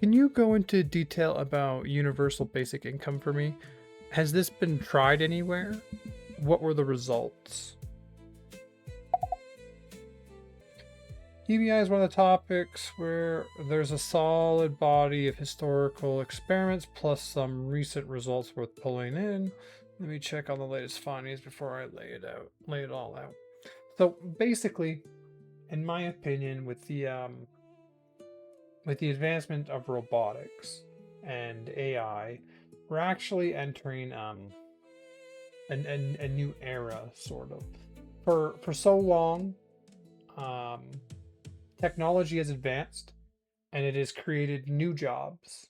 Can you go into detail about universal basic income for me? Has this been tried anywhere? What were the results? EBI is one of the topics where there's a solid body of historical experiments plus some recent results worth pulling in. Let me check on the latest findings before I lay it all out. So basically, in my opinion, with the advancement of robotics and AI, we're actually entering a new era, sort of. For so long, technology has advanced and it has created new jobs,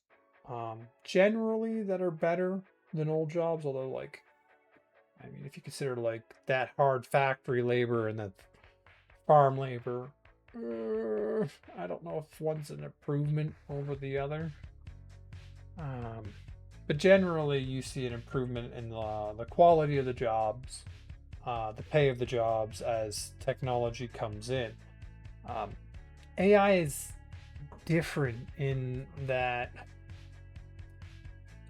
generally that are better than old jobs. Although, like, I mean, if you consider like that hard factory labor and that farm labor, I don't know if one's an improvement over the other. But generally, you see an improvement in the quality of the jobs, the pay of the jobs as technology comes in. AI is different in that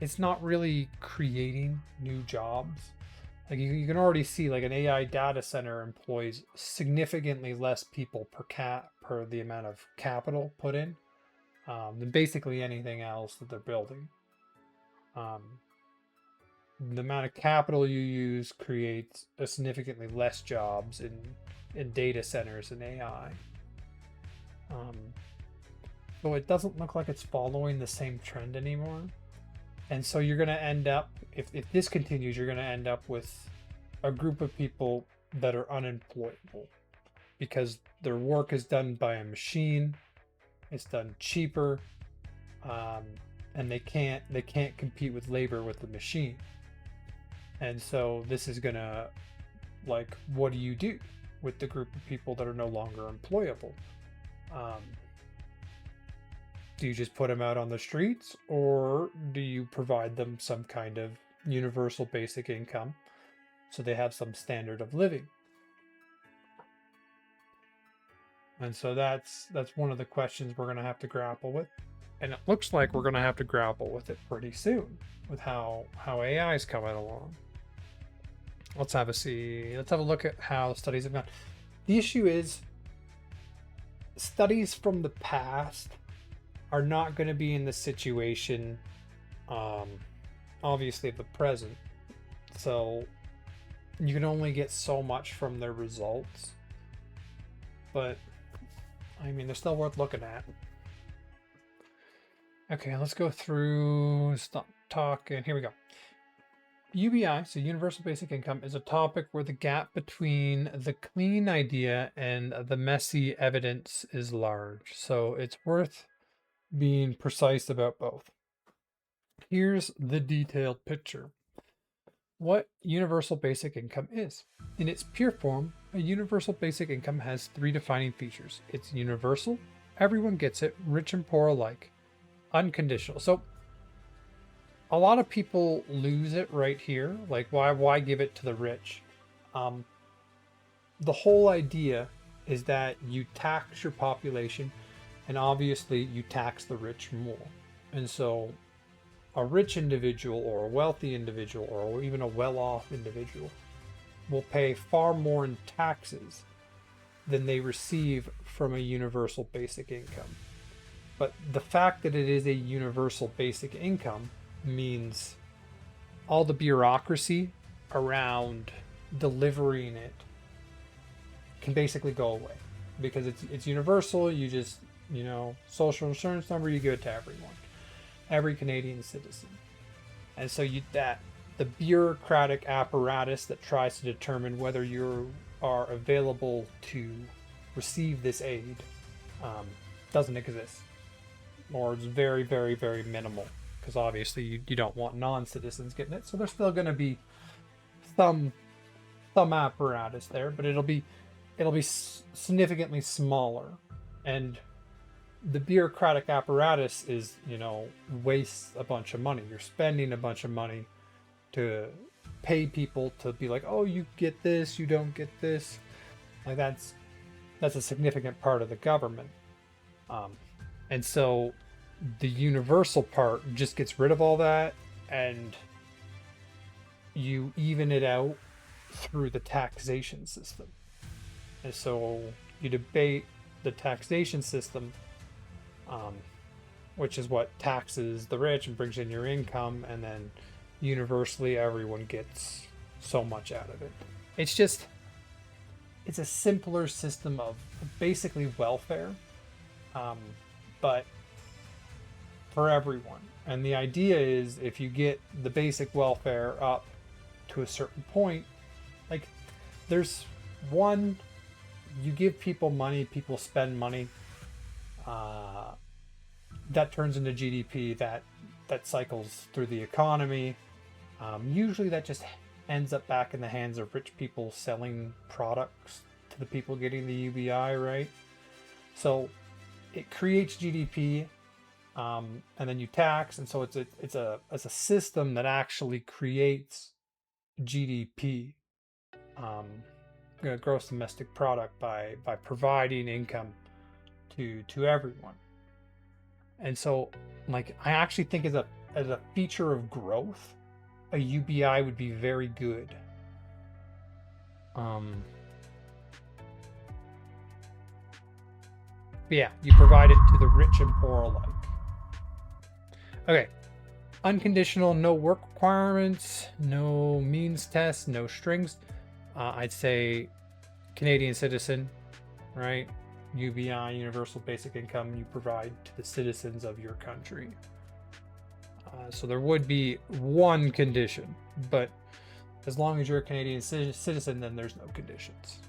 it's not really creating new jobs. Like you can already see, like an AI data center employs significantly less people per the amount of capital put in than basically anything else that they're building. The amount of capital you use creates a significantly less jobs in data centers and AI. So it doesn't look like it's following the same trend anymore. And so you're going to end up, if this continues, you're going to end up with a group of people that are unemployable because their work is done by a machine, it's done cheaper, and they can't compete with labor with the machine. And so this is going to, like, what do you do with the group of people that are no longer employable? Do you just put them out on the streets, or do you provide them some kind of universal basic income so they have some standard of living? And so that's one of the questions we're going to have to grapple with. And it looks like we're going to have to grapple with it pretty soon with how AI is coming along. Let's have a look at how studies have gone. The issue is studies from the past are not going to be in the situation, obviously, of the present. So you can only get so much from their results. But, I mean, they're still worth looking at. Okay, let's go through, stop talking. Here we go. UBI, so Universal Basic Income, is a topic where the gap between the clean idea and the messy evidence is large. So it's worth being precise about both. Here's the detailed picture. What universal basic income is. In its pure form, a universal basic income has three defining features. It's universal, everyone gets it, rich and poor alike, unconditional. So a lot of people lose it right here. Like, why give it to the rich? The whole idea is that you tax your population, and obviously you tax the rich more. And so a rich individual or a wealthy individual or even a well-off individual will pay far more in taxes than they receive from a universal basic income. But the fact that it is a universal basic income means all the bureaucracy around delivering it can basically go away because it's universal. You just, social insurance number, you give it to every Canadian citizen. And so the bureaucratic apparatus that tries to determine whether you are available to receive this aid doesn't exist, or it's very, very, very minimal, because obviously you don't want non-citizens getting it. So there's still going to be some apparatus there, but it'll be significantly smaller. And the bureaucratic apparatus is, wastes a bunch of money. You're spending a bunch of money to pay people to be like, oh, you get this, you don't get this. Like that's a significant part of the government. And so The universal part just gets rid of all that, and you even it out through the taxation system. And so you debate the taxation system, um, which is what taxes the rich and brings in your income, and then universally everyone gets so much out of it. It's just, it's a simpler system of basically welfare, but for everyone. And the idea is if you get the basic welfare up to a certain point, like there's one, you give people money, people spend money, that turns into GDP, that cycles through the economy. Usually that just ends up back in the hands of rich people selling products to the people getting the UBI, right? So it creates GDP, and then you tax, and so it's a system that actually creates GDP, gross domestic product, by providing income to everyone. And so, like, I actually think as a feature of growth, a UBI would be very good. Yeah, you provide it to the rich and poor alike. Okay. Unconditional, no work requirements, no means test, no strings. I'd say Canadian citizen, right? UBI, Universal Basic Income, you provide to the citizens of your country. So there would be one condition, but as long as you're a Canadian citizen, then there's no conditions.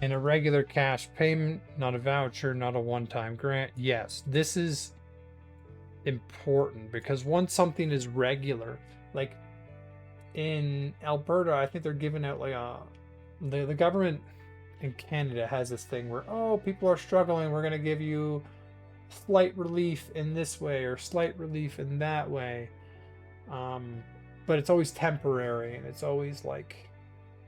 And a regular cash payment, not a voucher, not a one-time grant. Yes, this is important, because once something is regular, like in Alberta, I think they're giving out like the government in Canada has this thing where, oh, people are struggling, we're going to give you slight relief in this way or slight relief in that way, but it's always temporary, and it's always like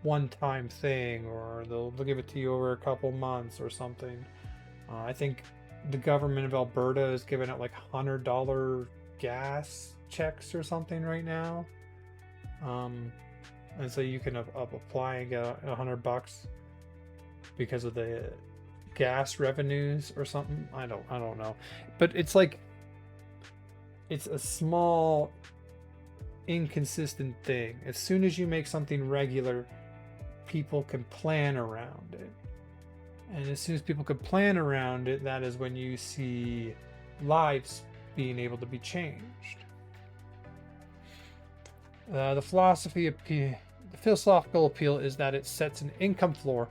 one-time thing, or they'll give it to you over a couple months or something. I think the government of Alberta is giving out like $100 gas checks or something right now, and so you can apply and get $100 because of the gas revenues or something. I don't know, but it's like, it's a small inconsistent thing. As soon as you make something regular, people can plan around it, and as soon as people can plan around it, that is when you see lives being able to be changed. The philosophical appeal is that it sets an income floor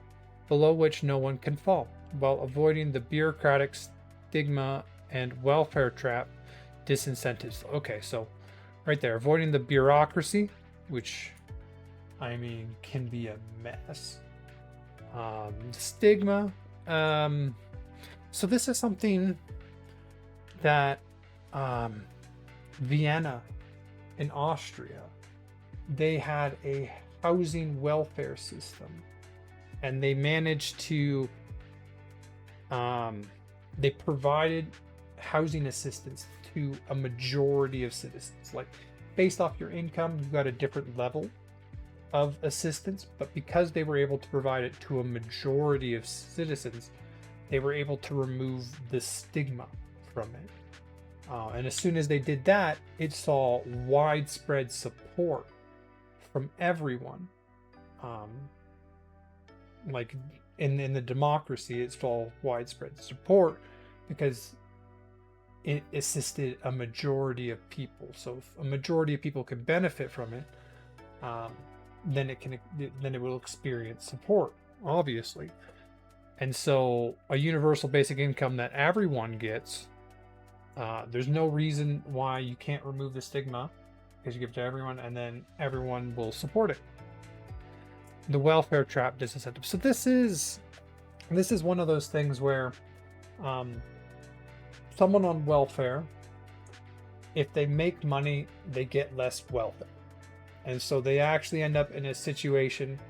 below which no one can fall, while avoiding the bureaucratic stigma and welfare trap disincentives. Okay, so right there, avoiding the bureaucracy, which, I mean, can be a mess. Stigma. So this is something that Vienna in Austria, they had a housing welfare system, and they managed to they provided housing assistance to a majority of citizens. Like, based off your income, you got a different level of assistance, but because they were able to provide it to a majority of citizens, they were able to remove the stigma from it. And as soon as they did that, it saw widespread support from everyone. Like in the democracy, it saw widespread support because it assisted a majority of people. So if a majority of people can benefit from it, then it will experience support, obviously. And so a universal basic income that everyone gets, there's no reason why you can't remove the stigma, because you give it to everyone, and then everyone will support it. The welfare trap disincentive. So this is one of those things where someone on welfare, if they make money, they get less welfare. And so they actually end up in a situation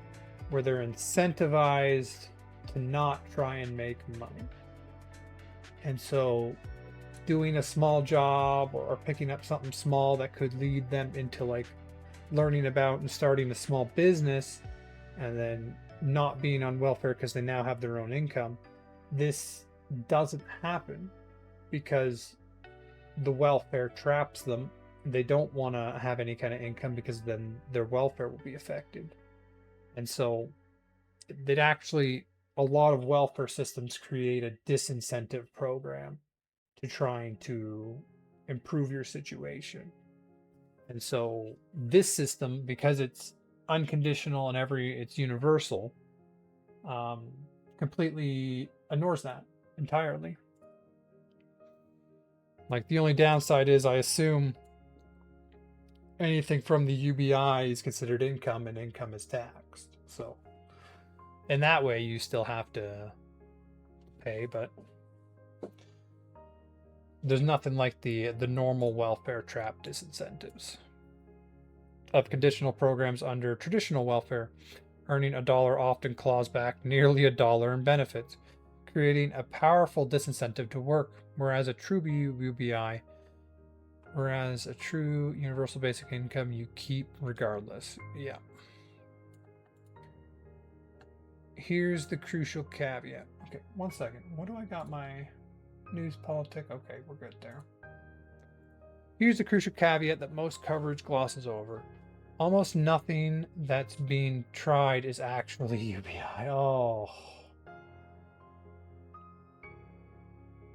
where they're incentivized to not try and make money. And so just doing a small job or picking up something small that could lead them into like learning about and starting a small business and then not being on welfare because they now have their own income. This doesn't happen because the welfare traps them. They don't want to have any kind of income because then their welfare will be affected. And so that actually a lot of welfare systems create a disincentive program to trying to improve your situation. And so this system, because it's unconditional and it's universal, completely ignores that entirely. Like the only downside is I assume anything from the UBI is considered income and income is taxed. So in that way you still have to pay, but there's nothing like the normal welfare trap disincentives of conditional programs under traditional welfare. Earning $1 often claws back nearly $1 in benefits, creating a powerful disincentive to work, whereas a true UBI, whereas a true universal basic income you keep regardless. Yeah. Here's the crucial caveat. Okay, one second. What do I got my news politic? Okay, we're good there. Here's the crucial caveat that most coverage glosses over. Almost nothing that's being tried is actually UBI. Oh.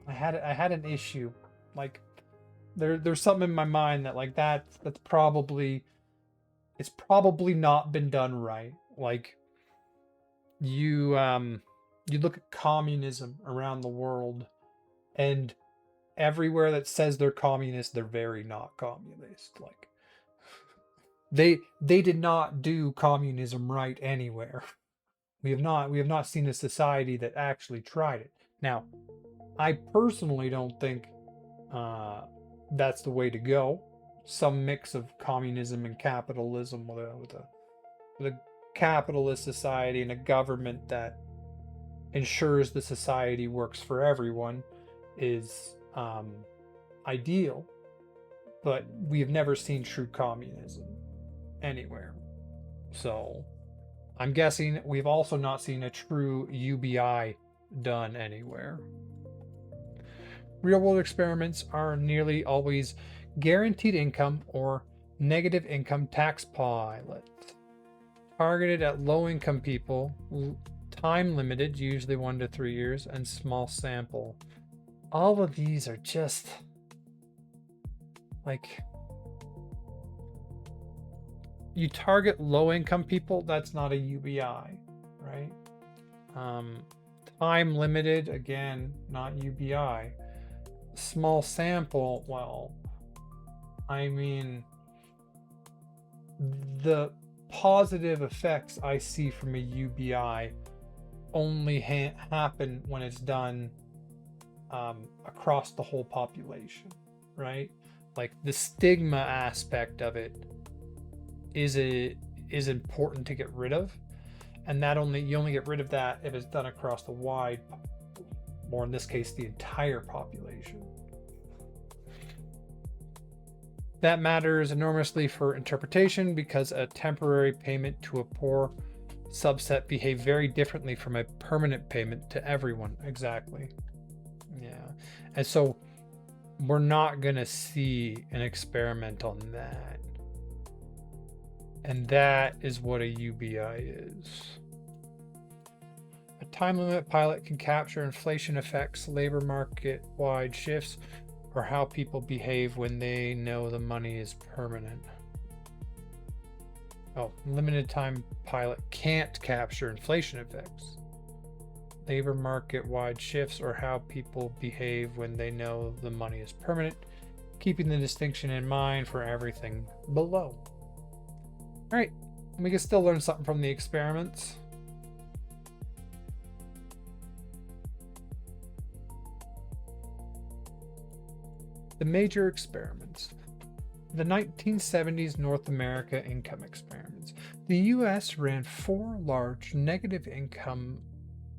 I had an issue. Like there's something in my mind that like that's probably it's probably not been done right. Like you look at communism around the world, and everywhere that says they're communist, they're very not communist. Like they did not do communism right anywhere. We have not seen a society that actually tried it. Now, I personally don't think that's the way to go. Some mix of communism and capitalism with a capitalist society and a government that ensures the society works for everyone is ideal, but we have never seen true communism anywhere. So I'm guessing we've also not seen a true UBI done anywhere. Real world experiments are nearly always guaranteed income or negative income tax pilots, targeted at low income people, time limited, usually 1 to 3 years, and small sample. All of these are just like, you target low income people, that's not a UBI, right? Time limited, again, not UBI. Small sample, well, I mean, the positive effects I see from a UBI only happen when it's done across the whole population, right? Like the stigma aspect of it is important to get rid of, and you only get rid of that if it's done across the wide, or in this case, the entire population. That matters enormously for interpretation because a temporary payment to a poor subset behave very differently from a permanent payment to everyone. Exactly. Yeah. And so we're not going to see an experiment on that. And that is what a UBI is. A time limit pilot can capture inflation effects, labor market wide shifts, or how people behave when they know the money is permanent. Oh, limited time pilot can't capture inflation effects, labor market wide shifts, or how people behave when they know the money is permanent, keeping the distinction in mind for everything below. All right, we can still learn something from the experiments. The major experiments. The 1970s North America income experiments. The US ran 4 large negative income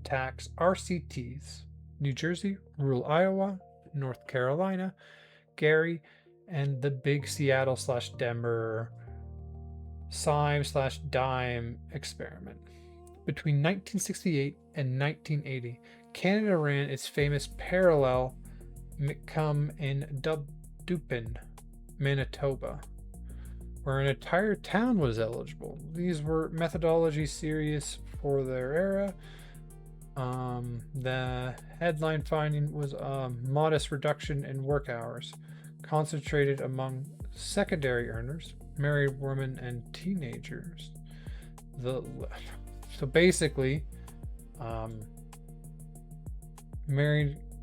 tax RCTs: New Jersey, rural Iowa, North Carolina, Gary, and the big Seattle / Denver SIME / DIME experiment. Between 1968 and 1980, Canada ran its famous parallel McCum in Dupin, Manitoba, where an entire town was eligible. These were methodology serious for their era. The headline finding was a modest reduction in work hours, concentrated among secondary earners, married women, and teenagers. So basically,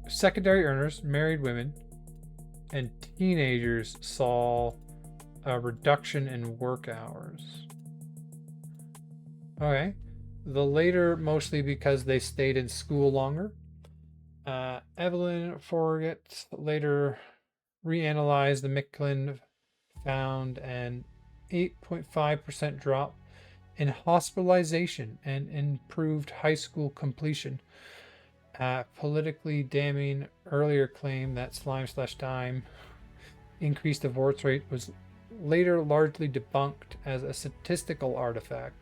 secondary earners, married women, and teenagers saw a reduction in work hours. Okay. The later, mostly because they stayed in school longer. Evelyn Forget later reanalyzed the Micklin, found an 8.5% drop in hospitalization and improved high school completion. Politically damning earlier claim that SLIME/DIME increased divorce rate was later largely debunked as a statistical artifact,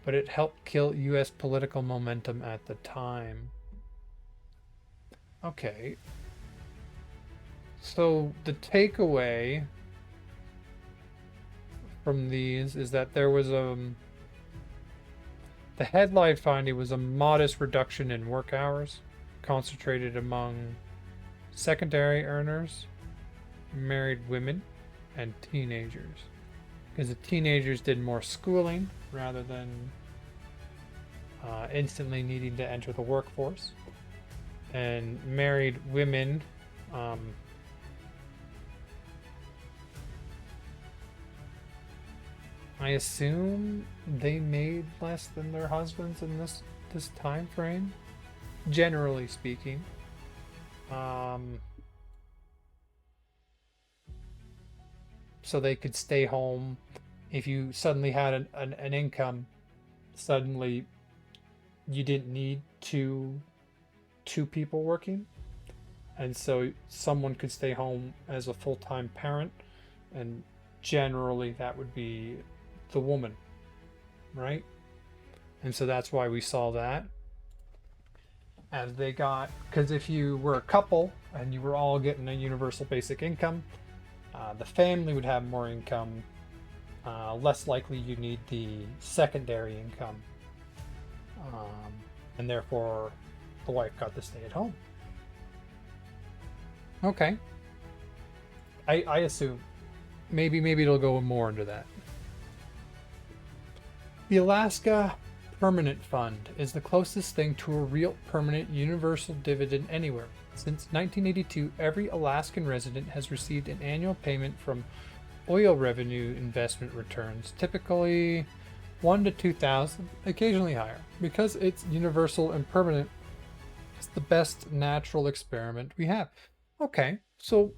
but it helped kill US political momentum at the time. Okay. So the takeaway from these is that there was the headline finding was a modest reduction in work hours, concentrated among secondary earners, married women, and teenagers. Because the teenagers did more schooling rather than instantly needing to enter the workforce. And married women I assume they made less than their husbands in this time frame, generally speaking. So they could stay home. If you suddenly had an income, suddenly you didn't need two people working, and so someone could stay home as a full-time parent, and generally that would be the woman, right? And so that's why we saw that as they got, because if you were a couple and you were all getting a universal basic income, the family would have more income. Less likely you need the secondary income, and therefore the wife got to stay at home. Okay. I assume maybe it'll go more into that. The Alaska Permanent Fund is the closest thing to a real permanent universal dividend anywhere. Since 1982, every Alaskan resident has received an annual payment from oil revenue investment returns, typically 1 to 2,000, occasionally higher. Because it's universal and permanent, it's the best natural experiment we have. Okay, so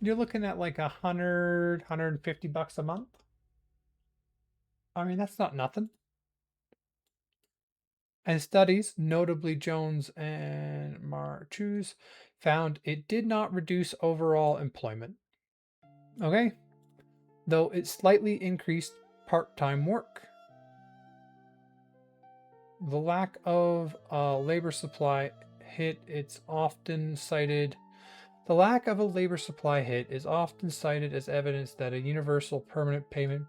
you're looking at like $150 a month. I mean, that's not nothing. And studies, notably Jones and Marchus, found it did not reduce overall employment. Okay? Though it slightly increased part-time work. The lack of labor supply hit is often cited. The lack of a labor supply hit is often cited as evidence that a universal permanent payment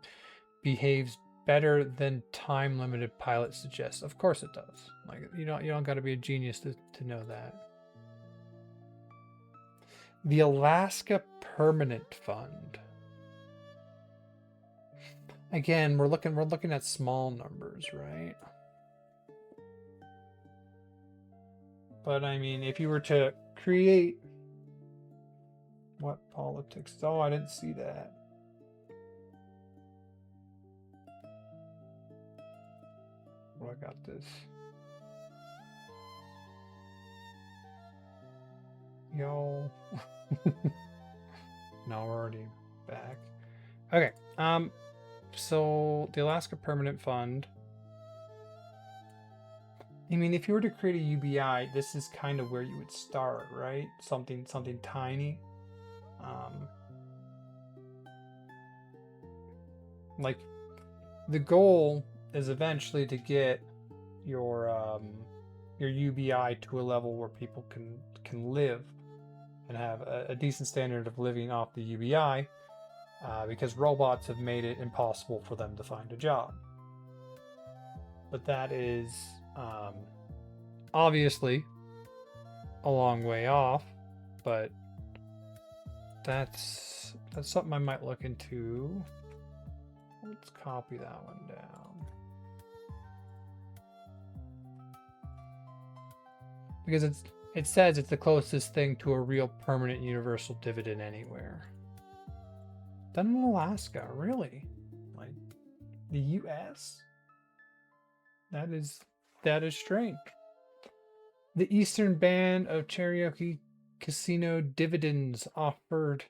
behaves better than time-limited pilot suggests. Of course it does. Like you don't got to be a genius to know that. The Alaska Permanent Fund. Again, we're looking at small numbers, right? But I mean, if you were to create what politics? Oh, I didn't see that. Oh, I got this. Yo. No, we're already back. Okay. So the Alaska Permanent Fund I mean, if you were to create a UBI, this is kind of where you would start, right? Something tiny. Um, like the goal is eventually to get your UBI to a level where people can live and have a decent standard of living off the UBI, because robots have made it impossible for them to find a job. But that is obviously a long way off, but that's something I might look into. Let's copy that one down. Because it says it's the closest thing to a real permanent universal dividend anywhere. Done in Alaska, really? Like the US? That is strange. The Eastern Band of Cherokee Casino Dividends offered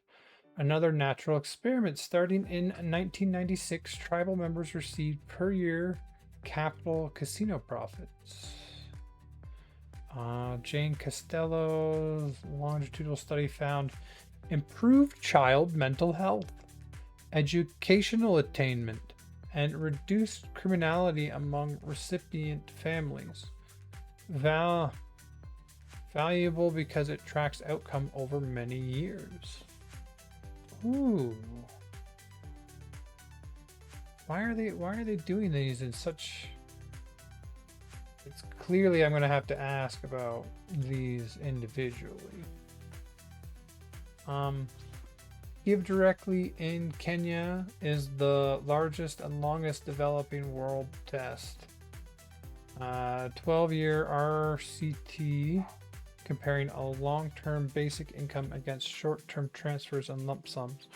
another natural experiment. Starting in 1996, tribal members received per year capital casino profits. Jane Costello's longitudinal study found improved child mental health, educational attainment, and reduced criminality among recipient families. Valuable because it tracks outcome over many years. Ooh. Why are they doing these in such... It's clearly I'm going to have to ask about these individually. Give Directly in Kenya is the largest and longest developing world test. 12-year RCT comparing a long-term basic income against short-term transfers and lump sums.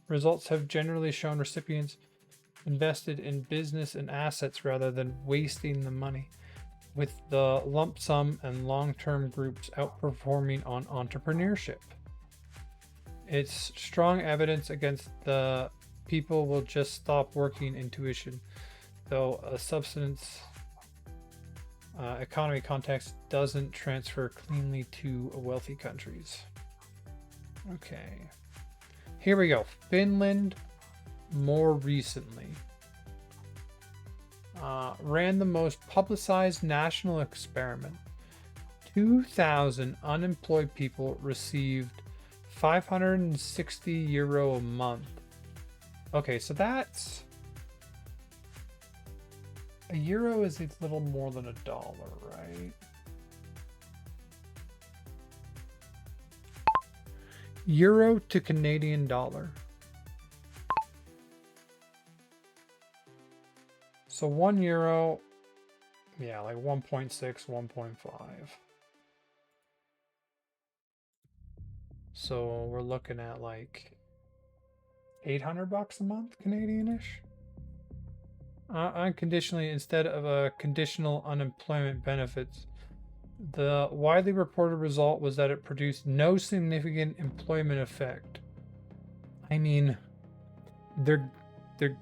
Results have generally shown recipients invested in business and assets rather than wasting the money, with the lump sum and long-term groups outperforming on entrepreneurship. It's strong evidence against the people will just stop working intuition, though a substance economy context doesn't transfer cleanly to wealthy countries. Okay, here we go. Finland, more recently, ran the most publicized national experiment. 2,000 unemployed people received 560 euro a month. Okay, so that's... A euro is a little more than $1, right? Euro to Canadian dollar. So 1 euro, yeah, like 1.6, 1.5. So we're looking at like $800 a month Canadian-ish. Unconditionally instead of a conditional unemployment benefits. The widely reported result was that it produced no significant employment effect. I mean, they're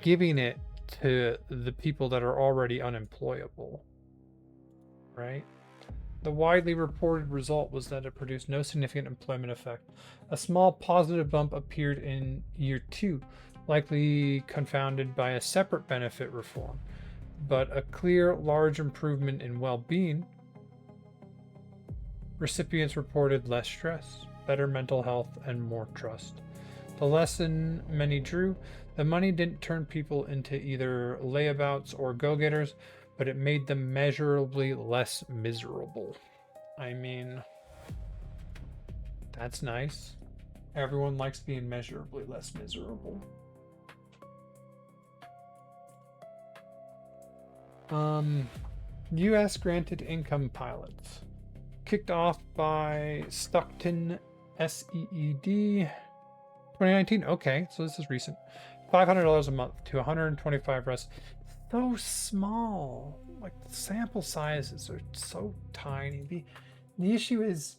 giving it to the people that are already unemployable, right? The widely reported result was that it produced no significant employment effect. A small positive bump appeared in year 2, likely confounded by a separate benefit reform, but a clear, large improvement in well-being. Recipients reported less stress, better mental health, and more trust. The lesson many drew: the money didn't turn people into either layabouts or go-getters, but it made them measurably less miserable. I mean, that's nice. Everyone likes being measurably less miserable. U.S. granted income pilots. Kicked off by Stockton SEED 2019. Okay, so this is recent. $500 a month to 125 residents. So small. Like, the sample sizes are so tiny. The issue is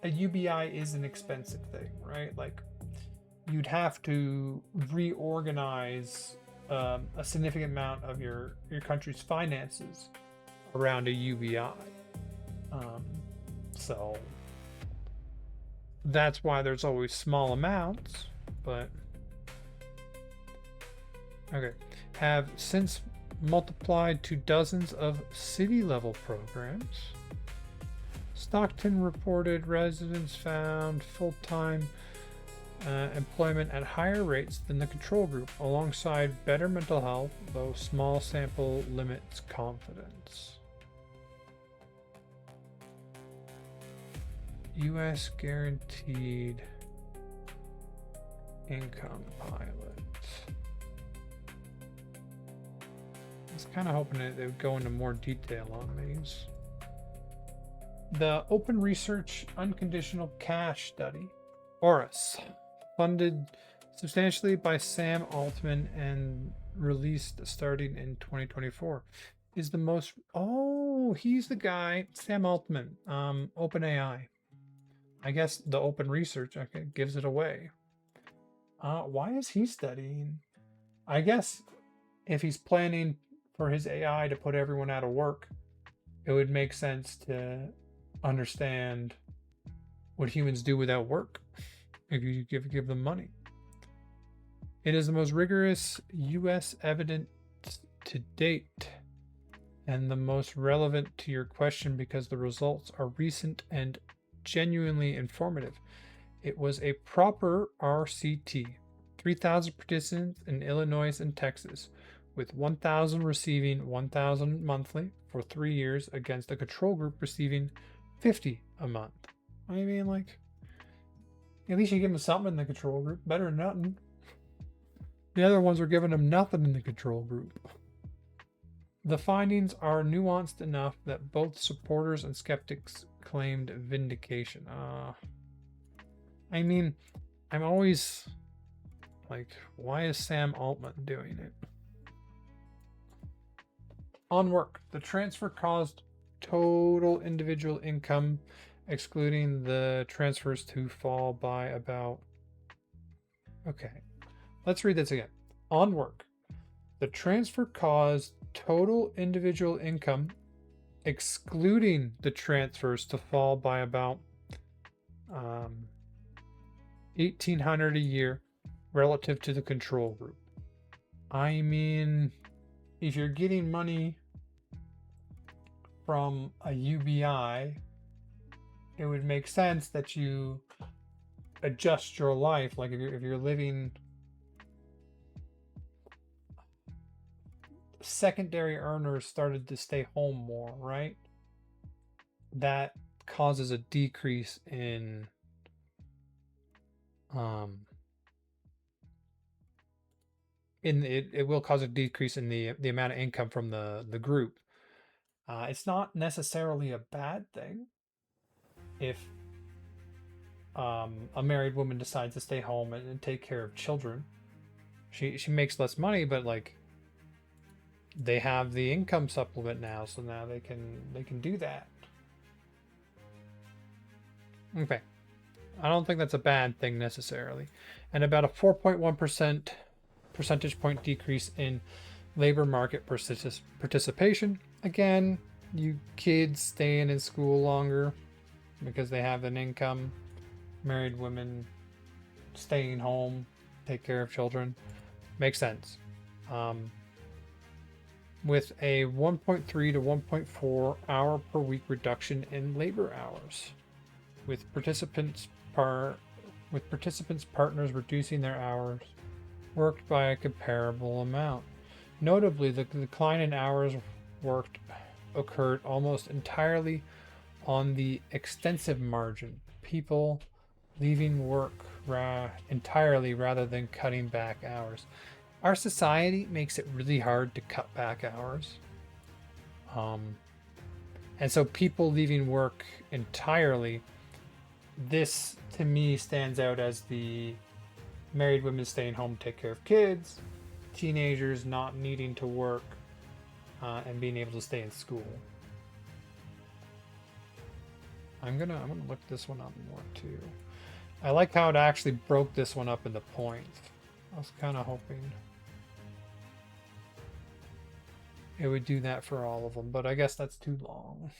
a UBI is an expensive thing, right? Like, you'd have to reorganize a significant amount of your country's finances around a UBI. So that's why there's always small amounts, but okay. Have since multiplied to dozens of city level programs. Stockton reported residents found full-time employment at higher rates than the control group, alongside better mental health, though small sample limits confidence. U.S. guaranteed income pilot. I was kind of hoping that they would go into more detail on these. The Open Research Unconditional Cash Study, ORAS, funded substantially by Sam Altman and released starting in 2024, is the most... Oh, he's the guy, Sam Altman, OpenAI. I guess the open research gives it away. Why is he studying? I guess if he's planning for his AI to put everyone out of work, it would make sense to understand what humans do without work if you give them money. It is the most rigorous U.S. evidence to date and the most relevant to your question because the results are recent and genuinely informative. It was a proper RCT, 3,000 participants in Illinois and Texas, with 1,000 receiving 1,000 monthly for 3 years against a control group receiving 50 a month. I mean, like, at least you give them something in the control group, better than nothing. The other ones are giving them nothing in the control group. The findings are nuanced enough that both supporters and skeptics claimed vindication. I mean, I'm always like, why is Sam Altman doing it? On work, the transfer caused total individual income, excluding the transfers, to fall by about... Okay, let's read this again. On work, the transfer caused total individual income, excluding the transfers, to fall by about $1,800 a year relative to the control group. I mean, if you're getting money from a UBI, it would make sense that you adjust your life. Like if you're living... Secondary earners started to stay home more, right? That causes a decrease in it will cause a decrease in the amount of income from the group. It's not necessarily a bad thing if a married woman decides to stay home and take care of children. She makes less money, but like, they have the income supplement now, so now they can do that. Okay, I don't think that's a bad thing necessarily. And about a 4.1% percentage point decrease in labor market participation. Again, you kids staying in school longer because they have an income. Married women staying home, take care of children. Makes sense. With a 1.3 to 1.4 hour per week reduction in labor hours, with participants partners reducing their hours worked by a comparable amount. Notably, the decline in hours worked occurred almost entirely on the extensive margin, people leaving work entirely rather than cutting back hours. Our society makes it really hard to cut back hours. And so people leaving work entirely, this to me stands out as the married women staying home to take care of kids, teenagers not needing to work, and being able to stay in school. I'm gonna look this one up more too. I like how it actually broke this one up into points. I was kind of hoping. it would do that for all of them, but I guess that's too long.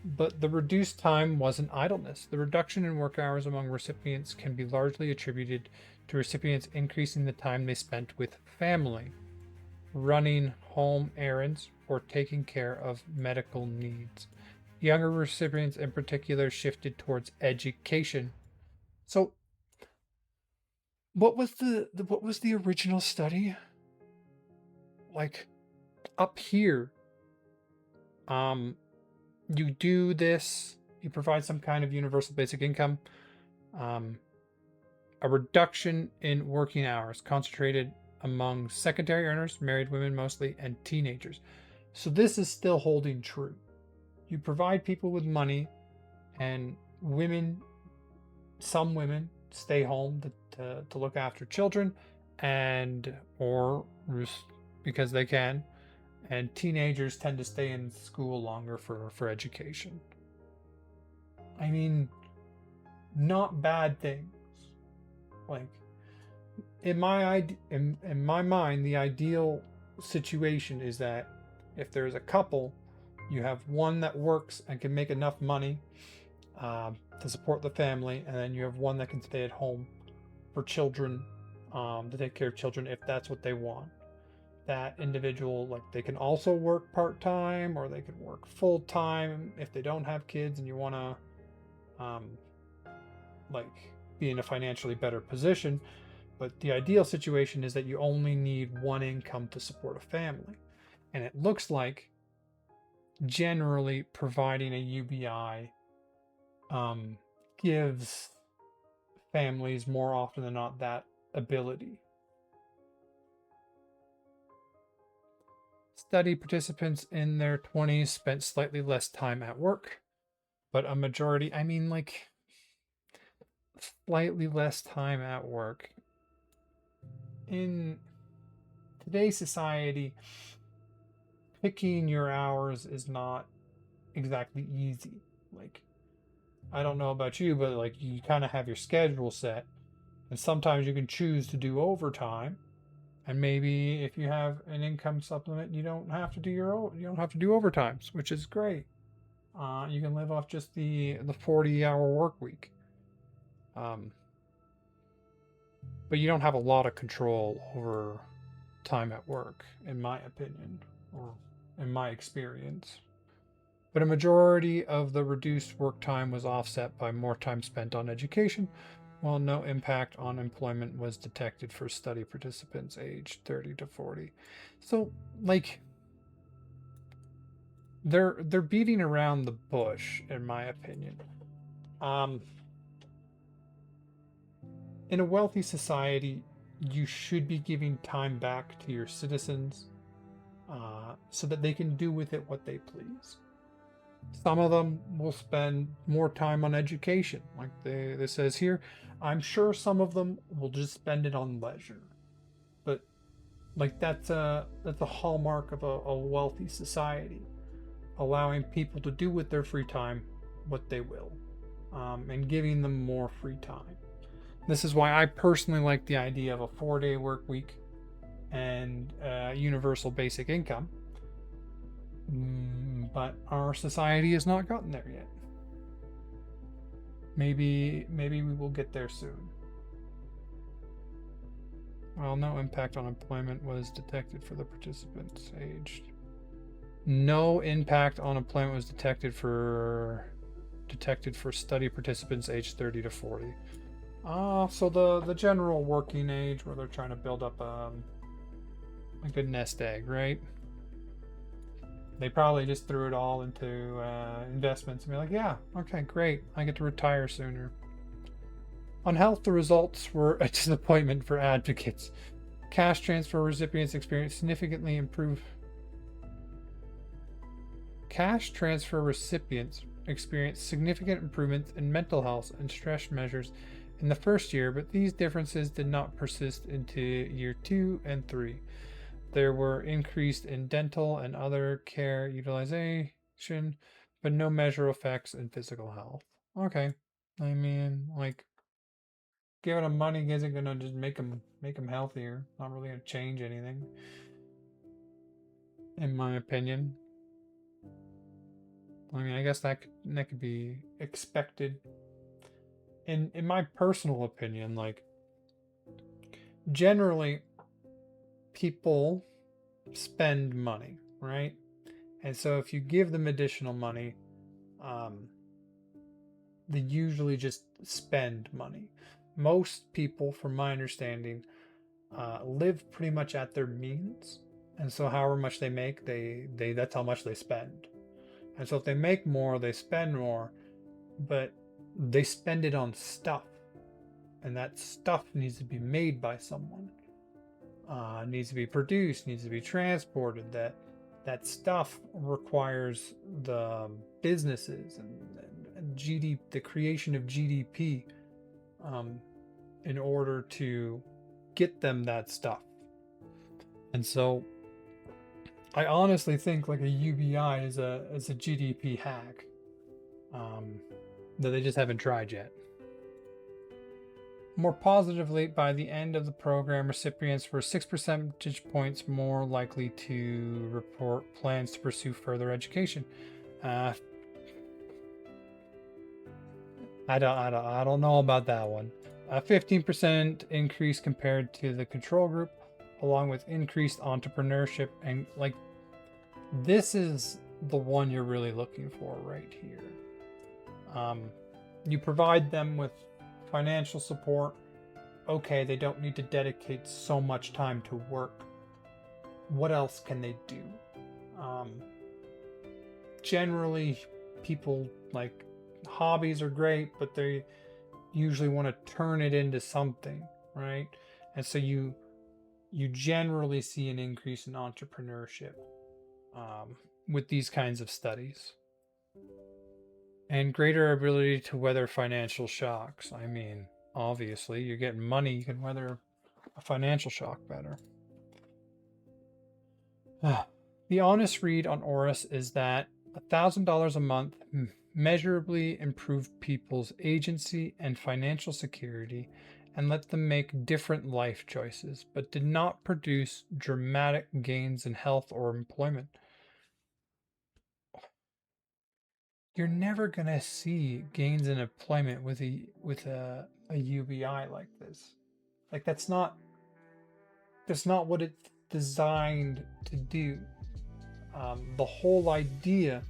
But the reduced time wasn't idleness. The reduction in work hours among recipients can be largely attributed to recipients increasing the time they spent with family, running home errands, or taking care of medical needs. Younger recipients in particular shifted towards education. So, what was the original study? Like up here, um you do this, you provide some kind of universal basic income, um, a reduction in working hours concentrated among secondary earners, married women mostly, and teenagers. So this is still holding true. You provide people with money, and women, some women stay home to look after children, and or because they can, and teenagers tend to stay in school longer for education. I mean, not bad things. Like in my mind, the ideal situation is that if there's a couple, you have one that works and can make enough money to support the family, and then you have one that can stay at home for children, to take care of children if that's what they want. That individual, like, they can also work part-time or they can work full-time if they don't have kids and you want to like be in a financially better position. But the ideal situation is that you only need one income to support a family, and it looks like generally providing a UBI gives families more often than not that ability. Study participants in their 20s spent slightly less time at work, but a majority, I mean, like, slightly less time at work. In today's society, picking your hours is not exactly easy. Like, I don't know about you, but like, you kind of have your schedule set, and sometimes you can choose to do overtime. And maybe if you have an income supplement, you don't have to do overtimes, which is great. You can live off just the 40-hour work week. But you don't have a lot of control over time at work, in my opinion, or in my experience. But a majority of the reduced work time was offset by more time spent on education, while no impact on employment was detected for study participants aged 30 to 40. So, like, they're beating around the bush, in my opinion. In a wealthy society, you should be giving time back to your citizens, so that they can do with it what they please. Some of them will spend more time on education, like this says here. I'm sure some of them will just spend it on leisure, but like that's a hallmark of a wealthy society, allowing people to do with their free time what they will, and giving them more free time. This is why I personally like the idea of a 4-day work week and universal basic income. But our society has not gotten there yet. Maybe we will get there soon. Well, no impact on employment was detected for the participants aged. No impact on employment was detected for study participants aged 30 to 40. So the general working age where they're trying to build up like a nest egg, right? They probably just threw it all into investments and be like, yeah, okay, great, I get to retire sooner. On health, the results were a disappointment for advocates. Cash transfer recipients experienced significantly improved. Cash transfer recipients experienced significant improvements in mental health and stress measures in the first year, but these differences did not persist into year 2 and 3. There were increased in dental and other care utilization, but no measurable effects in physical health. Okay, I mean, like, giving them money isn't gonna just make them healthier. Not really gonna change anything. in my opinion. I mean, I guess that could be expected. In my personal opinion, like generally people spend money, right? And so if you give them additional money, um, they usually just spend money. Most people, from my understanding, live pretty much at their means, and so however much they make, they that's how much they spend. And so if they make more, they spend more, but they spend it on stuff, and that stuff needs to be made by someone. Needs to be produced, needs to be transported. That stuff requires the businesses and GDP, the creation of GDP, um, in order to get them that stuff. And so I honestly think like a UBI is a GDP hack, um, that they just haven't tried yet. More positively, by the end of the program, recipients were 6 percentage points more likely to report plans to pursue further education. I don't know about that one. A 15% increase compared to the control group, along with increased entrepreneurship. And like, this is the one you're really looking for right here. You provide them with financial support. Okay, they don't need to dedicate so much time to work. What else can they do? Generally, people like hobbies are great, but they usually want to turn it into something, right? And so you generally see an increase in entrepreneurship, with these kinds of studies, and greater ability to weather financial shocks. I mean, obviously, you're getting money, you can weather a financial shock better. The honest read on ORIS is that $1,000 a month measurably improved people's agency and financial security and let them make different life choices, but did not produce dramatic gains in health or employment. You're never gonna see gains in employment with a UBI like this. Like that's not what it's designed to do. The whole idea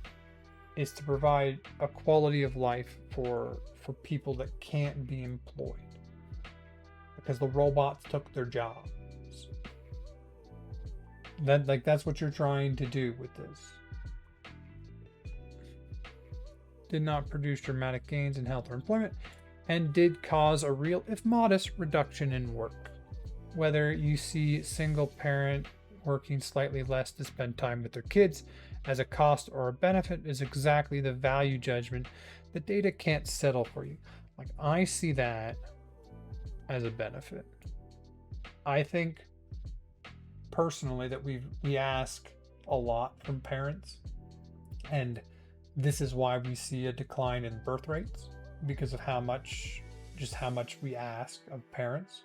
is to provide a quality of life for people that can't be employed because the robots took their jobs. That's what you're trying to do with this. Did not produce dramatic gains in health or employment, and did cause a real, if modest, reduction in work. Whether you see single parent working slightly less to spend time with their kids as a cost or a benefit is exactly the value judgment the data can't settle for you. Like, I see that as a benefit. I think personally that we ask a lot from parents, and this is why we see a decline in birth rates, because of how much we ask of parents.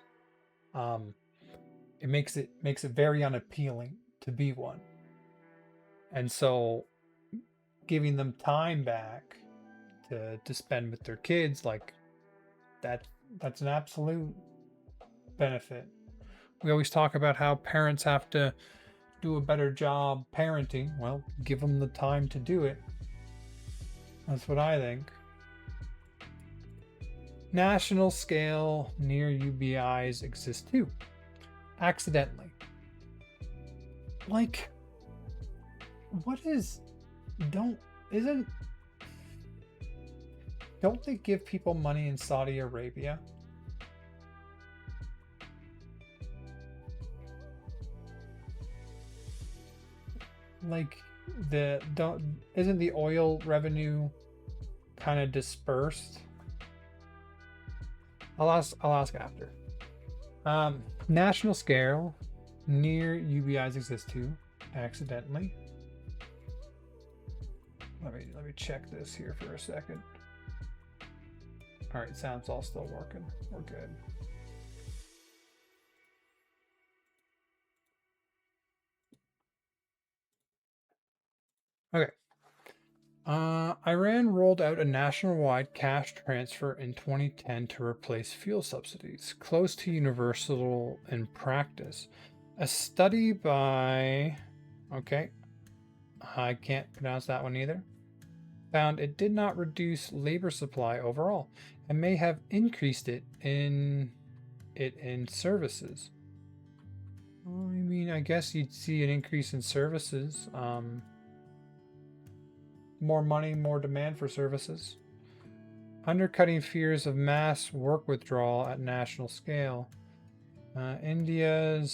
It makes it very unappealing to be one. And so giving them time back to spend with their kids, like that's an absolute benefit. We always talk about how parents have to do a better job parenting. Well, give them the time to do it. That's what I think. National scale near UBIs exist too. Accidentally. Like, what is, don't they give people money in Saudi Arabia? Like, isn't the oil revenue kind of dispersed? I'll ask after. National scale near UBIs exist too, accidentally. Let me check this here for a second. All right, sound's all still working. We're good. Okay. Iran rolled out a nationwide cash transfer in 2010 to replace fuel subsidies, close to universal in practice. A study by, okay, I can't pronounce that one either, found it did not reduce labor supply overall and may have increased it in services. I mean, I guess you'd see an increase in services. More money, more demand for services. Undercutting fears of mass work withdrawal at national scale. India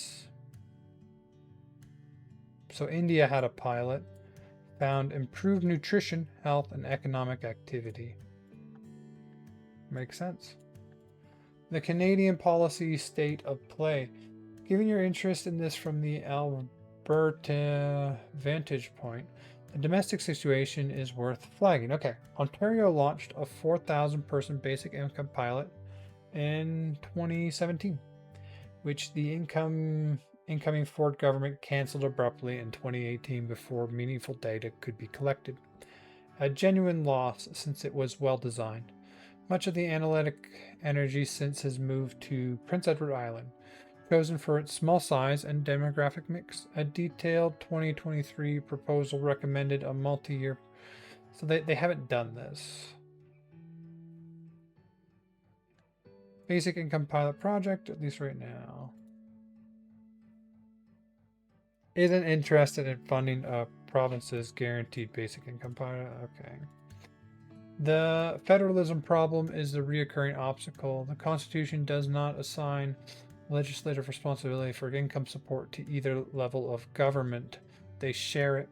had a pilot, found improved nutrition, health, and economic activity. Makes sense. The Canadian policy state of play. Given your interest in this from the Alberta vantage point, the domestic situation is worth flagging. Okay, Ontario launched a 4,000 person basic income pilot in 2017, which the incoming Ford government canceled abruptly in 2018 before meaningful data could be collected. A genuine loss since it was well designed. Much of the analytic energy since has moved to Prince Edward Island, chosen for its small size and demographic mix. A detailed 2023 proposal recommended a multi-year. So they haven't done this. Basic income pilot project, at least right now. Isn't interested in funding a province's guaranteed basic income pilot. Okay. The federalism problem is the reoccurring obstacle. The Constitution does not assign legislative responsibility for income support to either level of government. They share it,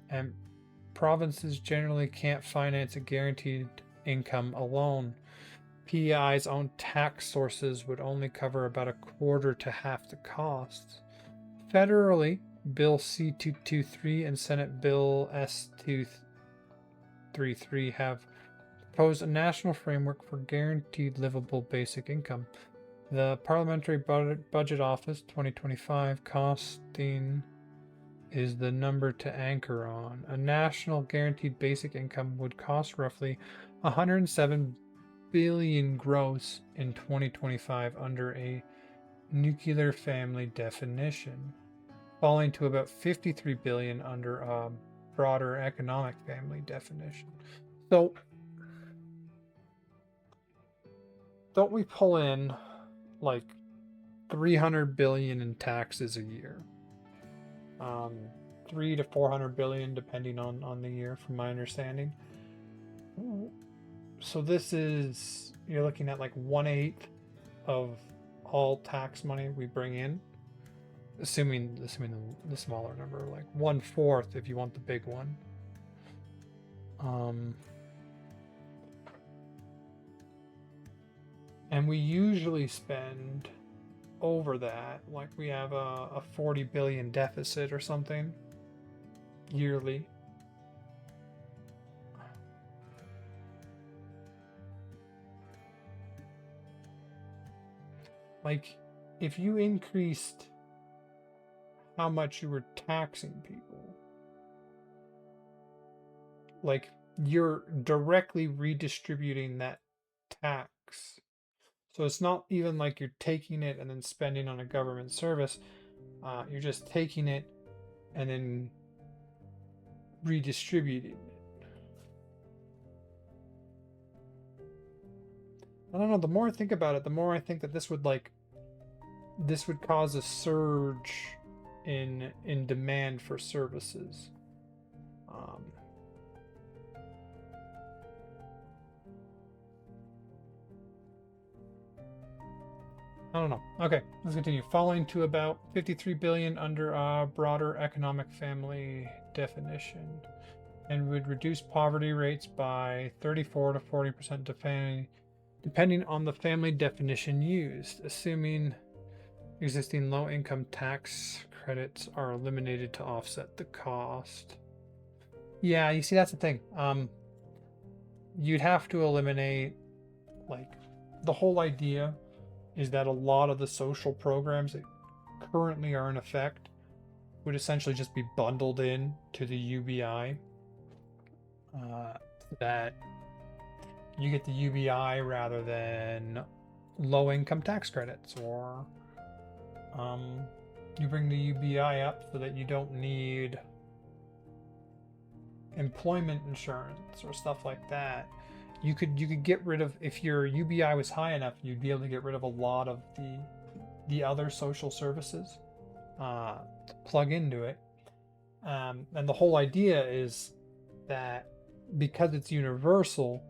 and provinces generally can't finance a guaranteed income alone. PEI's own tax sources would only cover about a quarter to half the costs. Federally, Bill C-223 and Senate Bill S-233 have proposed a national framework for guaranteed livable basic income. The Parliamentary Budget Office 2025 costing is the number to anchor on. A national guaranteed basic income would cost roughly 107 billion gross in 2025 under a nuclear family definition, falling to about 53 billion under a broader economic family definition. So don't we pull in like 300 billion in taxes a year? 3 to 400 billion depending on the year, from my understanding. So this is, you're looking at like 1/8 of all tax money we bring in, assuming the smaller number, like 1/4 if you want the big one. And we usually spend over that, like we have a 40 billion deficit or something yearly. Like, if you increased how much you were taxing people, like, you're directly redistributing that tax. So it's not even like you're taking it and then spending on a government service. You're just taking it and then redistributing it. I don't know. The more I think about it, the more I think that this would cause a surge in demand for services. I don't know. Okay, let's continue. Falling to about 53 billion under a broader economic family definition, and would reduce poverty rates by 34 to 40% depending on the family definition used, assuming existing low-income tax credits are eliminated to offset the cost. Yeah, you see, that's the thing. You'd have to eliminate, like, the whole idea is that a lot of the social programs that currently are in effect would essentially just be bundled in to the UBI, that you get the UBI rather than low income tax credits, or you bring the UBI up so that you don't need employment insurance or stuff like that. You could get rid of, if your UBI was high enough, you'd be able to get rid of a lot of the other social services to plug into it. And the whole idea is that because it's universal,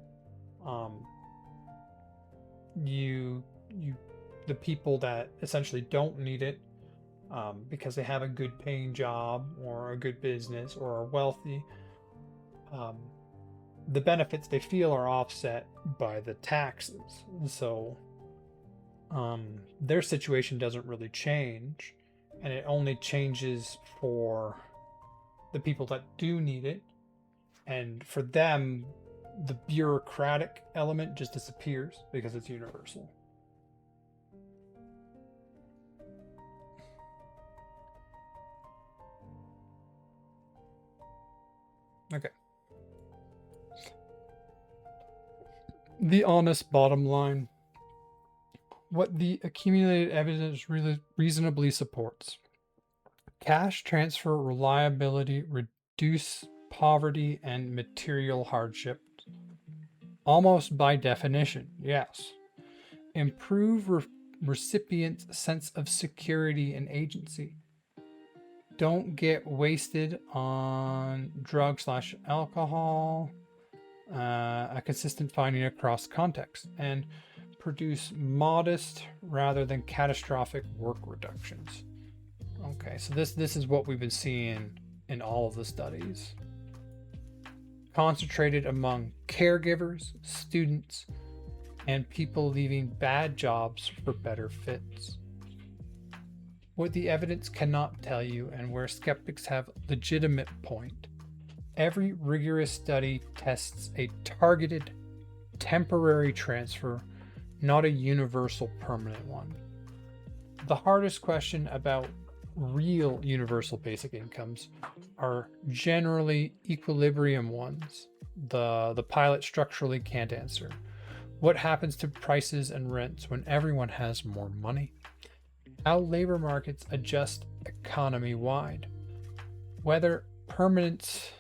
you the people that essentially don't need it, because they have a good paying job or a good business or are wealthy, the benefits they feel are offset by the taxes. So their situation doesn't really change, and it only changes for the people that do need it. And for them, the bureaucratic element just disappears because it's universal. Okay. The honest bottom line. What the accumulated evidence really reasonably supports. Cash transfer reliability reduce poverty and material hardship. Almost by definition, yes. Improve recipient's sense of security and agency. Don't get wasted on drug/alcohol. A consistent finding across context, and produce modest rather than catastrophic work reductions. Okay, so this is what we've been seeing in all of the studies. Concentrated among caregivers, students, and people leaving bad jobs for better fits. What the evidence cannot tell you, and where skeptics have legitimate point, every rigorous study tests a targeted, temporary transfer, not a universal permanent one. The hardest question about real universal basic incomes are generally equilibrium ones the pilot structurally can't answer. What happens to prices and rents when everyone has more money? How labor markets adjust economy-wide? Whether permanence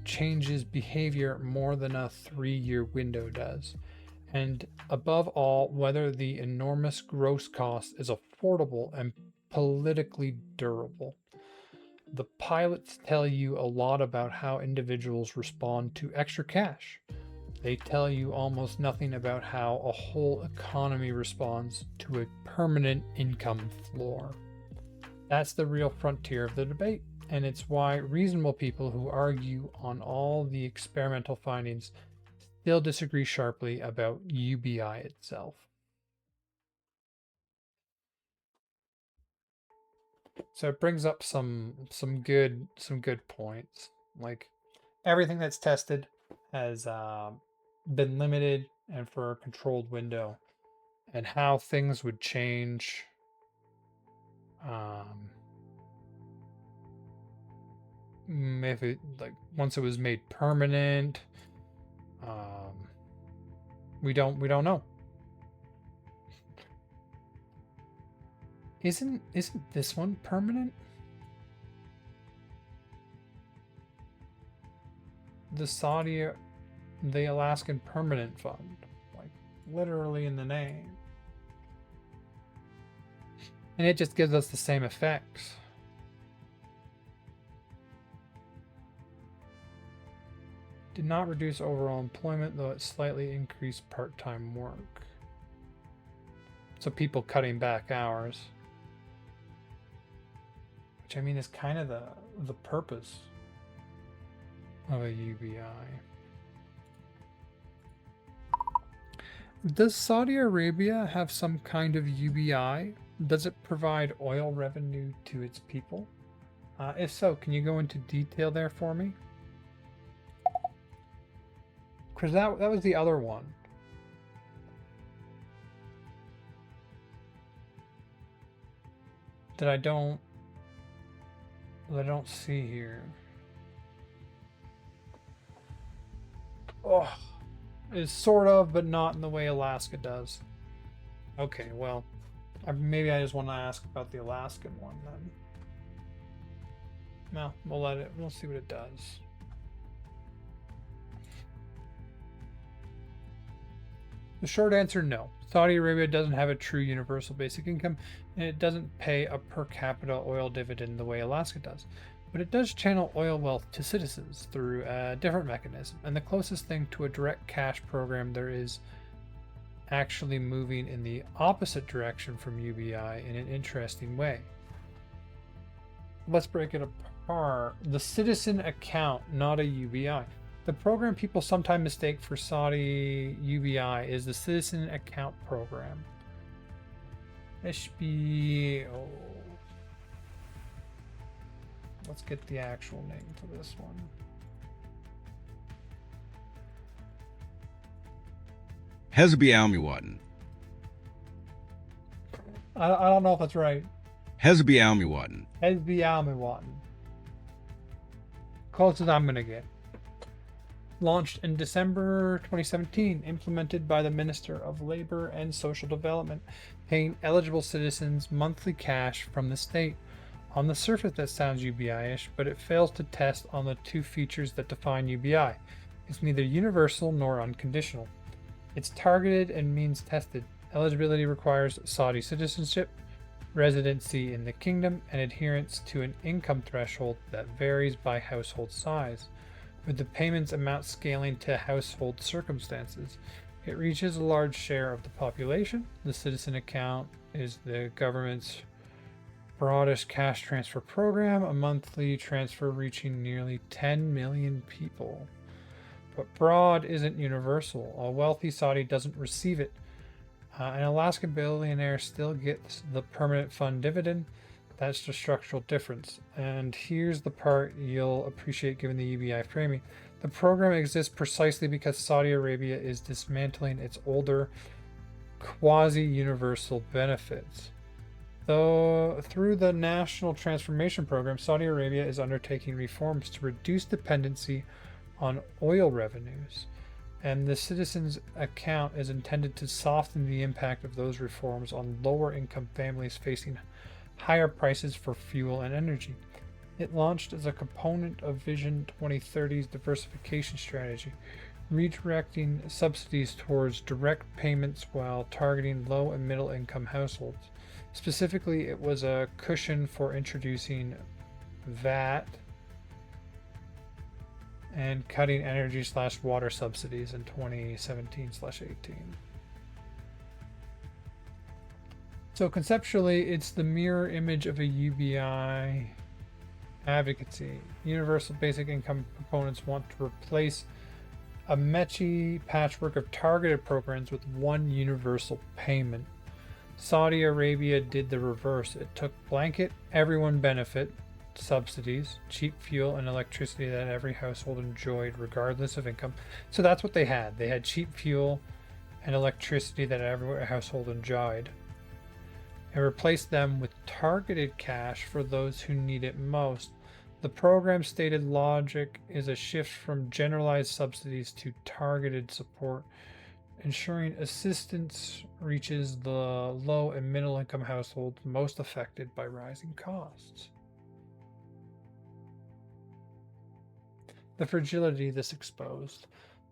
changes behavior more than a 3-year window does. And above all, whether the enormous gross cost is affordable and politically durable. The pilots tell you a lot about how individuals respond to extra cash. They tell you almost nothing about how a whole economy responds to a permanent income floor. That's the real frontier of the debate, and it's why reasonable people who argue on all the experimental findings still disagree sharply about UBI itself. So it brings up some good points. Like, everything that's tested has been limited and for a controlled window, and how things would change if it, like, once it was made permanent. We don't know. Isn't this one permanent? The Alaskan Permanent Fund, like, literally in the name. And it just gives us the same effects. Did not reduce overall employment, though it slightly increased part-time work. So people cutting back hours. Which, I mean, is kind of the purpose of a UBI. Does Saudi Arabia have some kind of UBI? Does it provide oil revenue to its people? If so, can you go into detail there for me? Because that was the other one. That I don't see here. Oh, is sort of, but not in the way Alaska does. Okay, well, maybe I just want to ask about the Alaskan one then. No, we'll see what it does. The short answer, no. Saudi Arabia doesn't have a true universal basic income, and it doesn't pay a per capita oil dividend the way Alaska does. But it does channel oil wealth to citizens through a different mechanism, and the closest thing to a direct cash program there is actually moving in the opposite direction from UBI in an interesting way. Let's break it apart. The citizen account, not a UBI. The program people sometimes mistake for Saudi UBI is the Citizen Account Program. SBO. Let's get the actual name for this one. Hesby Almuwatan. I don't know if that's right. Hesby Almuwatan. Hesby Almuwatan. Close as I'm gonna get. Launched in December 2017, implemented by the Minister of Labor and Social Development, paying eligible citizens monthly cash from the state. On the surface, that sounds UBI-ish, but it fails to test on the two features that define UBI. It's neither universal nor unconditional. It's targeted and means tested. Eligibility requires Saudi citizenship, residency in the kingdom, and adherence to an income threshold that varies by household size, with the payments amount scaling to household circumstances. It reaches a large share of the population. The citizen account is the government's broadest cash transfer program, a monthly transfer reaching nearly 10 million people. But broad isn't universal. A wealthy Saudi doesn't receive it. An Alaskan billionaire still gets the permanent fund dividend. That's the structural difference. And here's the part you'll appreciate given the UBI framing. The program exists precisely because Saudi Arabia is dismantling its older quasi-universal benefits. Though through the National Transformation Program, Saudi Arabia is undertaking reforms to reduce dependency on oil revenues, and the citizens' account is intended to soften the impact of those reforms on lower income families facing higher prices for fuel and energy. It launched as a component of Vision 2030's diversification strategy, redirecting subsidies towards direct payments while targeting low and middle income households. Specifically, it was a cushion for introducing VAT and cutting energy/water subsidies in 2017/18. So conceptually, it's the mirror image of a UBI advocacy. Universal basic income proponents want to replace a messy patchwork of targeted programs with one universal payment. Saudi Arabia did the reverse. It took blanket everyone benefit subsidies, cheap fuel and electricity that every household enjoyed regardless of income. So that's what they had. They had cheap fuel and electricity that every household enjoyed, and replaced them with targeted cash for those who need it most. The program's stated logic is a shift from generalized subsidies to targeted support, ensuring assistance reaches the low and middle income households most affected by rising costs. The fragility this exposed.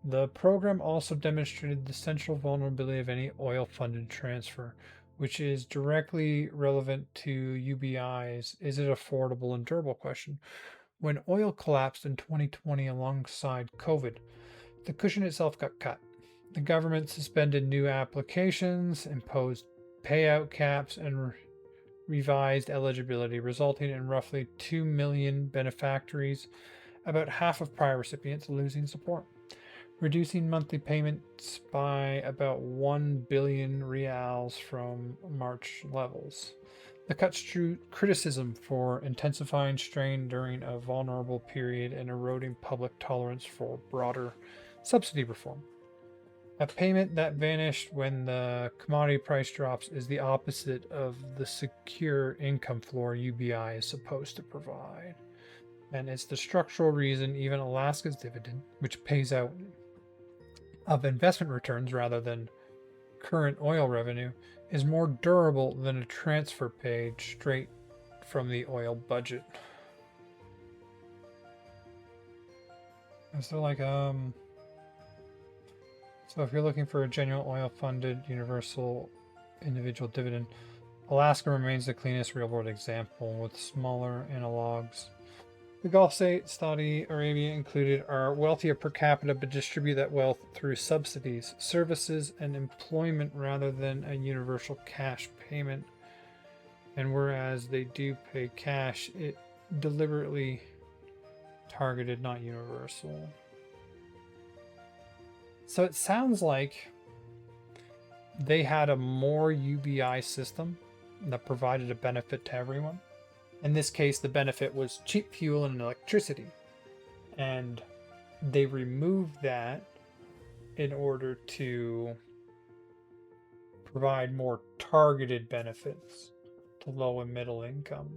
The program also demonstrated the central vulnerability of any oil-funded transfer, which is directly relevant to UBI's "is it affordable and durable" question. When oil collapsed in 2020 alongside COVID, the cushion itself got cut. The government suspended new applications, imposed payout caps, and revised eligibility, resulting in roughly 2 million benefactors, about half of prior recipients, losing support, reducing monthly payments by about 1 billion rials from March levels. The cuts drew criticism for intensifying strain during a vulnerable period and eroding public tolerance for broader subsidy reform. A payment that vanished when the commodity price drops is the opposite of the secure income floor UBI is supposed to provide. And it's the structural reason even Alaska's dividend, which pays out of investment returns rather than current oil revenue is more durable than a transfer paid straight from the oil budget. So like so if you're looking for a genuine oil funded universal individual dividend, Alaska remains the cleanest real world example with smaller analogs. The Gulf states, Saudi Arabia included, are wealthier per capita but distribute that wealth through subsidies, services, and employment rather than a universal cash payment. And whereas they do pay cash, it deliberately targeted, not universal. So it sounds like they had a more UBI system that provided a benefit to everyone. In this case, the benefit was cheap fuel and electricity. And they removed that in order to provide more targeted benefits to low and middle income